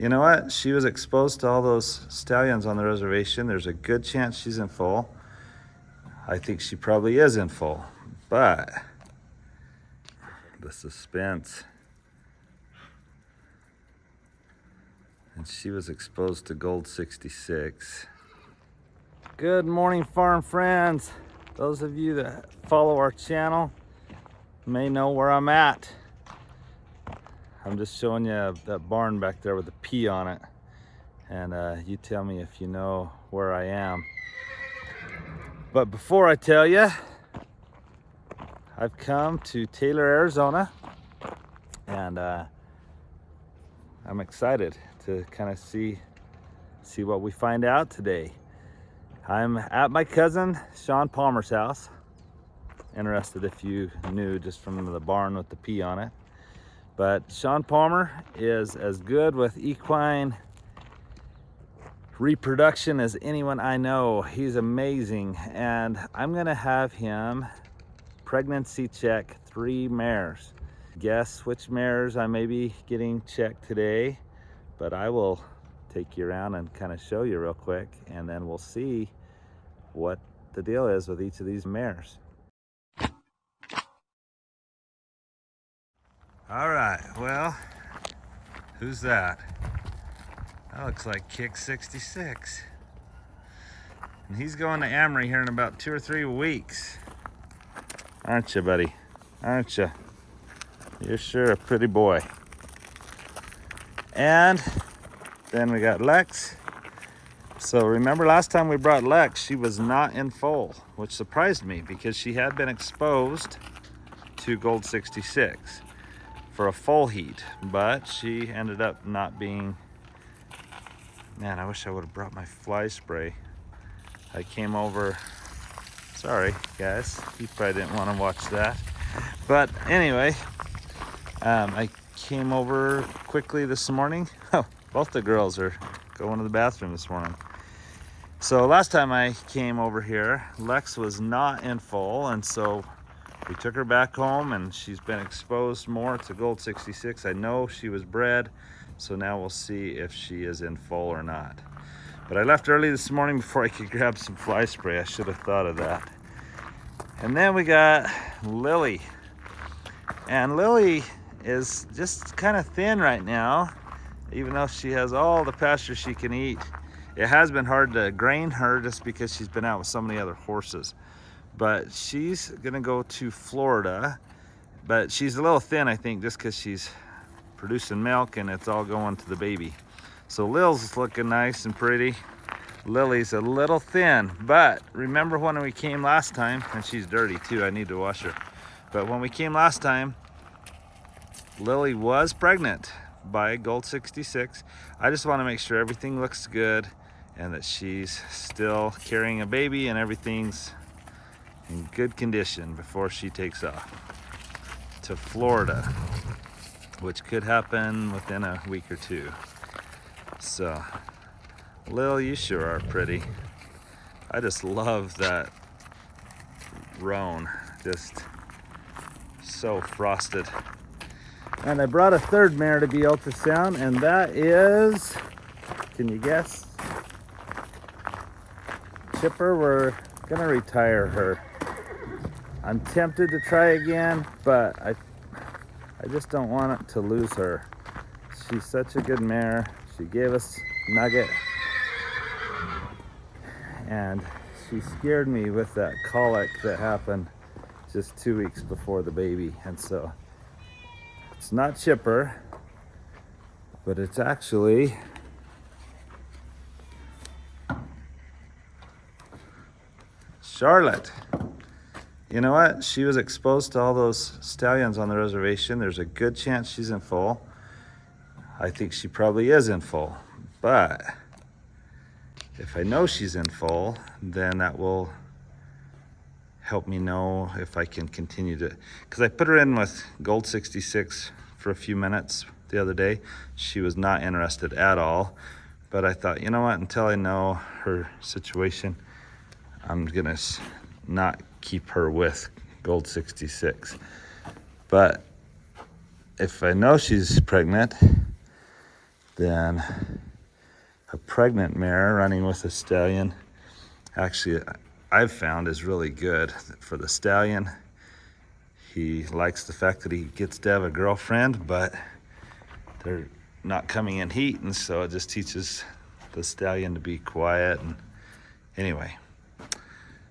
You know what? She was exposed to all those stallions on the reservation. There's a good chance she's in foal. I think she probably is in foal, but the suspense. And she was exposed to gold 66. Good morning, farm friends. Those of you that follow our channel may know where I'm at. I'm just showing you that barn back there with the P on it. And you tell me if you know where I am. But before I tell you, I've come to Taylor, Arizona. And I'm excited to kind of see what we find out today. I'm at my cousin Sean Palmer's house. Interested if you knew just from the barn with the P on it. But Sean Palmer is as good with equine reproduction as anyone I know. He's amazing, and I'm gonna have him pregnancy check 3 mares. Guess which mares I may be getting checked today, but I will take you around and kind of show you real quick, and then we'll see what the deal is with each of these mares. All right, well, who's that? That looks like Kick 66. And he's going to Amory here in about 2 or 3 weeks. Aren't you, buddy? Aren't you? You're sure a pretty boy. And then we got Lex. So remember last time we brought Lex, she was not in foal, which surprised me because she had been exposed to gold 66 for a foal heat, but she ended up not being. Man, I wish I would have brought my fly spray. I came over, sorry guys, you probably didn't want to watch that. But anyway, I came over quickly this morning. Oh, both the girls are going to the bathroom this morning. So last time I came over here, Lex was not in foal, and so we took her back home, and she's been exposed more to gold 66. I know she was bred, so now we'll see if she is in foal or not. But I left early this morning before I could grab some fly spray. I should have thought of that. And then we got Lily. And Lily is just kind of thin right now, even though she has all the pasture she can eat. It has been hard to grain her just because she's been out with so many other horses. But she's gonna go to Florida, but she's a little thin, I think, just because she's producing milk and it's all going to the baby. So Lil's looking nice and pretty. Lily's a little thin, but remember when we came last time, and she's dirty too, I need to wash her. But when we came last time, Lily was pregnant by gold 66. I just want to make sure everything looks good and that she's still carrying a baby and everything's in good condition before she takes off to Florida, which could happen within a week or 2. So, Lil, you sure are pretty. I just love that roan, just so frosted. And I brought a 3rd mare to be ultrasound, and that is, can you guess? Chipper. We're gonna retire her. I'm tempted to try again, but I just don't want to lose her. She's such a good mare. She gave us Nugget, and she scared me with that colic that happened just 2 weeks before the baby. And so it's not Chipper, but it's actually Charlotte. You know what? She was exposed to all those stallions on the reservation. There's a good chance she's in foal. I think she probably is in foal. But if I know she's in foal, then that will help me know if I can continue to, because I put her in with gold 66 for a few minutes the other day. She was not interested at all. But I thought, you know what? Until I know her situation, I'm gonna not keep her with gold 66. But if I know she's pregnant, Then a pregnant mare running with a stallion, actually I've found is really good for the stallion. He likes the fact that he gets to have a girlfriend, but they're not coming in heat, and so it just teaches the stallion to be quiet. And anyway,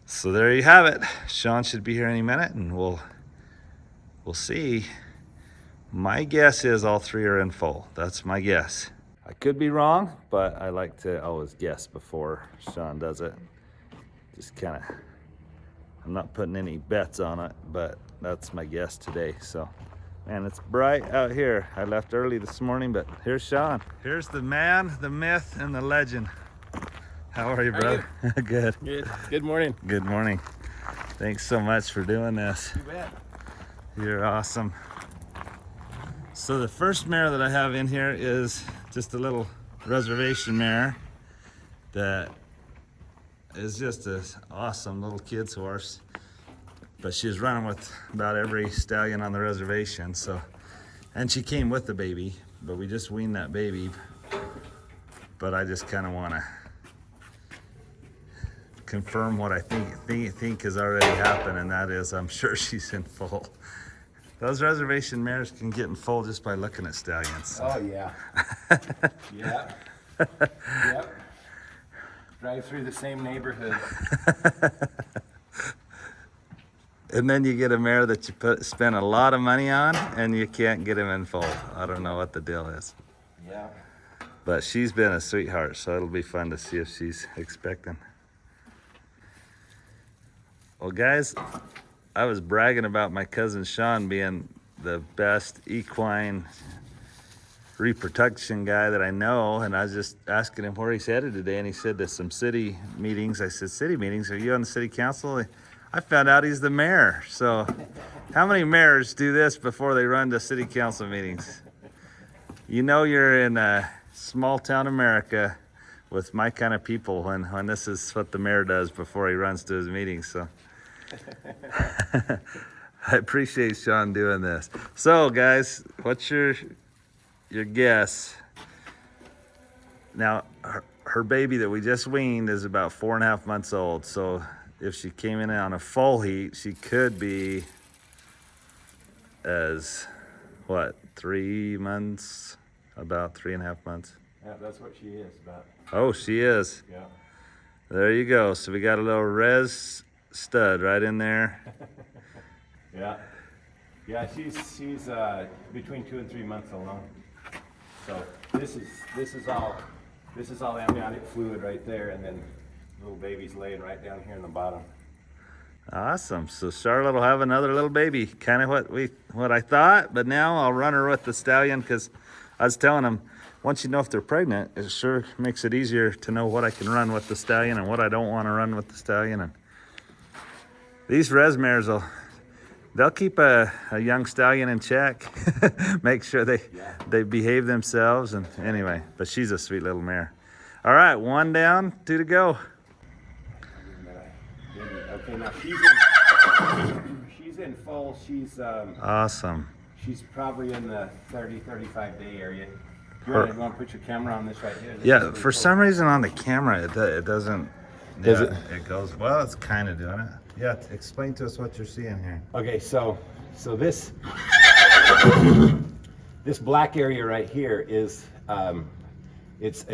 so there you have it. Sean should be here any minute, and we'll see. My guess is all three are in foal. That's my guess. I could be wrong, but I like to always guess before Sean does it. Just kind of, I'm not putting any bets on it, but that's my guess today. So, man, it's bright out here. I left early this morning, but here's Sean. Here's the man, the myth, and the legend. How are you, brother? Good. Good. Good morning. Good morning. Thanks so much for doing this. You bet. You're awesome. So the first mare that I have in here is just a little reservation mare that is just an awesome little kid's horse. But she was running with about every stallion on the reservation. So, and she came with the baby, but we just weaned that baby. But I just kind of want to confirm what I think has already happened, and that is I'm sure she's in foal. Those reservation mares can get in foal just by looking at stallions. Oh yeah. Yeah. Yep. Drive through the same neighborhood. And then you get a mare that you spend a lot of money on, and you can't get him in foal. I don't know what the deal is. Yeah. But she's been a sweetheart, so it'll be fun to see if she's expecting. Well, guys, I was bragging about my cousin Sean being the best equine reproduction guy that I know, and I was just asking him where he's headed today, and he said there's some city meetings. I said, city meetings? Are you on the city council? I found out he's the mayor. So how many mayors do this before they run to city council meetings? You know you're in small town America with my kind of people when this is what the mayor does before he runs to his meetings. So I appreciate Sean doing this. So guys, what's your guess? Now her baby that we just weaned is about 4.5 months old. So if she came in on a foal heat, she could be as what, 3 months? About 3.5 months. Yeah, that's what she is about. Oh, she is. Yeah. There you go. So we got a little res stud right in there. Yeah. Yeah, she's between 2 and 3 months alone. So this is all amniotic fluid right there, and then little baby's laying right down here in the bottom. Awesome. So Charlotte will have another little baby. Kind of what I thought, but now I'll run her with the stallion, because I was telling them, once you know if they're pregnant, it sure makes it easier to know what I can run with the stallion and what I don't want to run with the stallion. And these res mares they'll keep a young stallion in check, make sure they behave themselves. And anyway, but she's a sweet little mare. All right, 1 down, 2 to go. Okay, now she's in foal. She's Awesome. She's probably in the 30-35 day area. You want to put your camera on this right here? Yeah, for some reason on the camera it doesn't. Does it? It goes, well, it's kind of doing it. Yeah, explain to us what you're seeing here. Okay, so this this black area right here is it's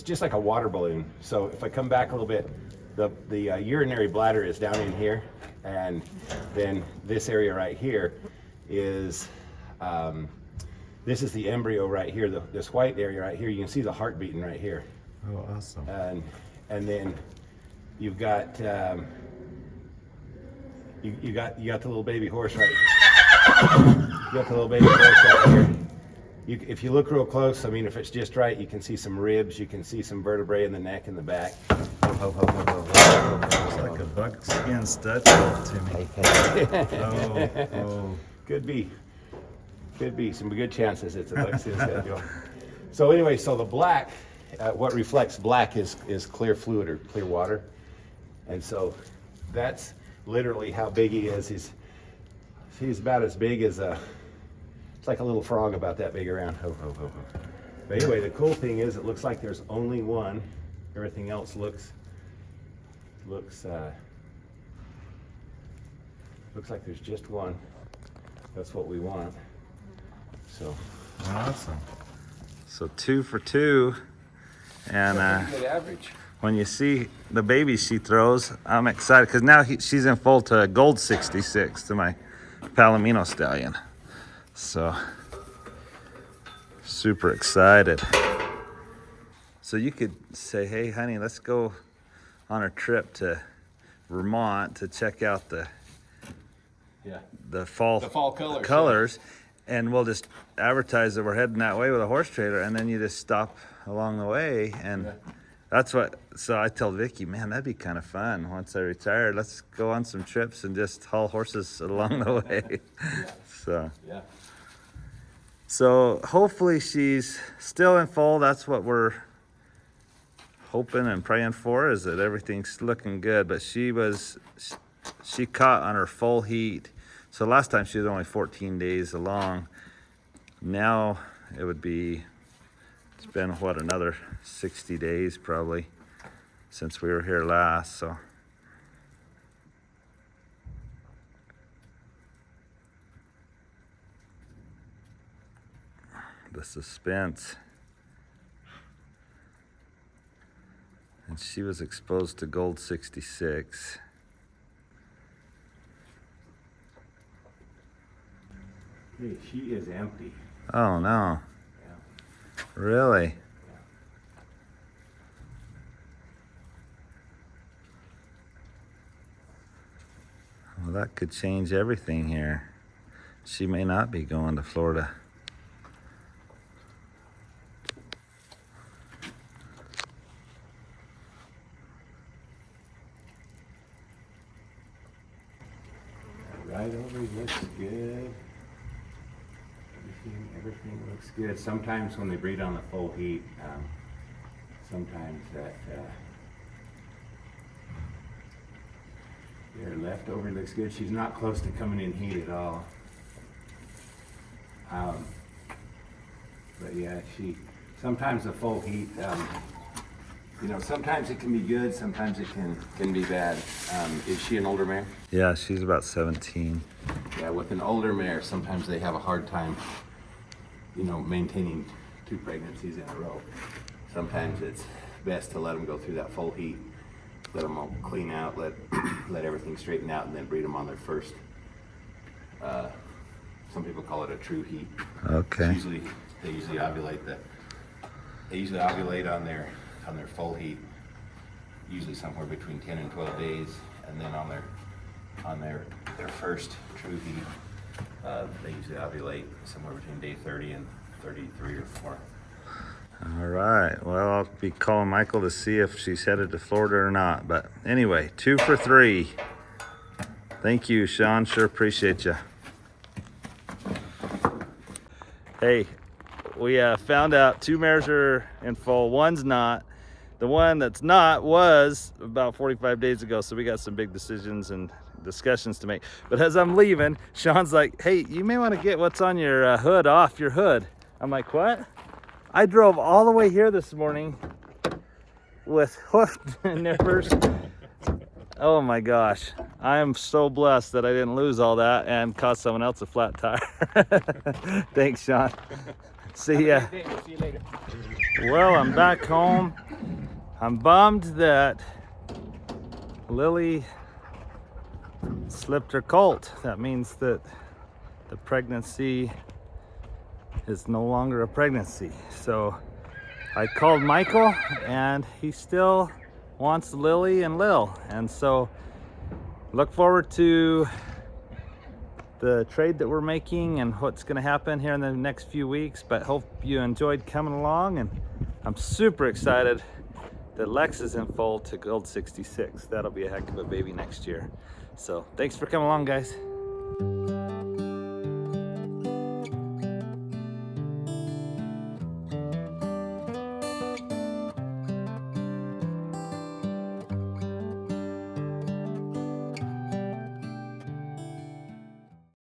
just like a water balloon. So if I come back a little bit, the urinary bladder is down in here, and then this area right here is this is the embryo right here. This white area right here, you can see the heart beating right here. Oh, awesome. And then you've got you got the little baby horse right here. You got the little baby horse right here. If you look real close, I mean, if it's just right, you can see some ribs, you can see some vertebrae in the neck and the back. It's like a buckskin stud to me. Oh. Could be some good chances it's a buckskin stud. So anyway, so the black, what reflects black is clear fluid or clear water, and so that's literally how big he is. He's about as big as it's like a little frog, about that big around. But anyway, the cool thing is it looks like there's only one. Everything else looks like there's just one. That's what we want. So Awesome. So 2 for 2. And good average. when you see the baby she throws, I'm excited because now she's in foal to a gold 66 to my Palomino stallion. So super excited. So you could say, hey honey, let's go on a trip to Vermont to check out the fall colors, and we'll just advertise that we're heading that way with a horse trailer, and then you just stop along the way. And that's what, so I told Vicky, man, that'd be kind of fun once I retire. Let's go on some trips and just haul horses along the way. So hopefully she's still in foal. That's what we're hoping and praying for, is that everything's looking good. But she caught on her full heat. So last time she was only 14 days along. Now it would be, it's been what, another 60 days probably since we were here last. So the suspense. And she was exposed to gold 66. Hey, she is empty. Oh no. Yeah. Really? Well, that could change everything here. She may not be going to Florida. Right over looks good. Everything looks good. Sometimes when they breed on the full heat, sometimes that their leftover looks good. She's not close to coming in heat at all. But yeah, sometimes the full heat, sometimes it can be good, sometimes it can be bad. Is she an older mare? Yeah, she's about 17. Yeah, with an older mare, sometimes they have a hard time, maintaining 2 pregnancies in a row. Sometimes it's best to let them go through that full heat, let them all clean out, let everything straighten out, and then breed them on their first. Some people call it a true heat. Okay. They usually ovulate on their full heat, usually somewhere between 10 and 12 days, and then on their first true heat, they usually ovulate somewhere between day 30 and 33 or 4. All right. Well, I'll be calling Michael to see if she's headed to Florida or not. But anyway, 2 for 3. Thank you, Sean. Sure appreciate you. Hey, we found out 2 mares are in foal. One's not. The one that's not was about 45 days ago. So we got some big decisions and discussions to make. But as I'm leaving, Sean's like, hey, you may want to get what's on your hood off your hood. I'm like, what? I drove all the way here this morning with hoof nippers. Oh my gosh. I am so blessed that I didn't lose all that and cost someone else a flat tire. Thanks, Sean. See ya. See you later. Well, I'm back home. I'm bummed that Lily slipped her colt. That means that the pregnancy is no longer a pregnancy. So I called Michael and he still wants Lily and Lil. And so look forward to the trade that we're making and what's going to happen here in the next few weeks. But hope you enjoyed coming along, and I'm super excited that Lex is in foal to gold 66. That'll be a heck of a baby next year. So thanks for coming along, guys.